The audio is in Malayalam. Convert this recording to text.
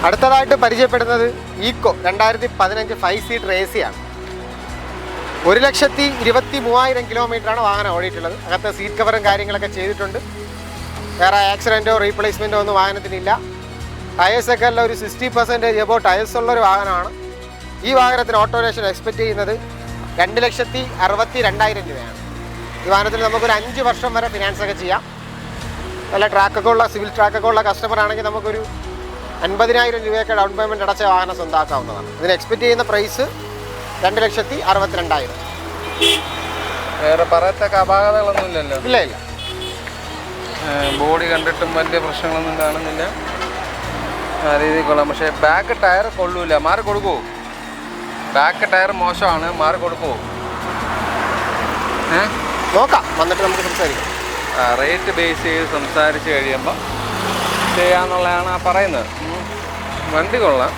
അടുത്തതായിട്ട് പരിചയപ്പെടുന്നത് ഈക്കോ 2015 5 സീറ്റർ AC ആണ്. 1,23,000 കിലോമീറ്ററാണ് വാഹനം ഓടിയിട്ടുള്ളത്. അകത്ത് സീറ്റ് കവറും കാര്യങ്ങളൊക്കെ ചെയ്തിട്ടുണ്ട്. വേറെ ആക്സിഡൻറ്റോ റീപ്ലേസ്മെൻറ്റോ ഒന്നും വാഹനത്തിനില്ല. ടയേഴ്സൊക്കെ എല്ലാം ഒരു 60% എബോ ടയേഴ്സ് ഉള്ളൊരു വാഹനമാണ്. ഈ വാഹനത്തിന് ഓട്ടോനേഷൻ എക്സ്പെക്റ്റ് ചെയ്യുന്നത് 2,62,000 രൂപയാണ്. ഈ വാഹനത്തിൽ നമുക്കൊരു 5 വർഷം വരെ ഫിനാൻസൊക്കെ ചെയ്യാം. നല്ല ട്രാക്കൊക്കെ ഉള്ള സിവിൽ ട്രാക്കൊക്കെ ഉള്ള കസ്റ്റമർ ആണെങ്കിൽ നമുക്കൊരു 50,000 രൂപയൊക്കെ ഡൗൺ പേയ്മെൻറ്റ് അടച്ച വാഹനം സ്വന്തമാക്കാവുന്നതാണ്. ഇതിന് എക്സ്പെക്റ്റ് ചെയ്യുന്ന പ്രൈസ് 2,62,000. വേറെ പറയത്തക്ക അപാകതകളൊന്നും ഇല്ലല്ലോ? ഇല്ല ഇല്ല. ബോഡി കണ്ടിട്ടും വലിയ പ്രശ്നങ്ങളൊന്നും കാണുന്നില്ല. ആ രീതിയിൽ കൊള്ളാം. പക്ഷേ ബാക്ക് ടയർ കൊള്ളൂല. മാറി കൊടുക്കുമോ? ബാക്ക് ടയർ മോശമാണ്, മാറി കൊടുക്കുമോ? നോക്കാം, വന്നിട്ട് നമുക്ക് സംസാരിക്കാം. റേറ്റ് ബേസ് ചെയ്ത് സംസാരിച്ച് കഴിയുമ്പോൾ ചെയ്യാന്നുള്ളതാണ് പറയുന്നത്. വണ്ടി കൊള്ളാം.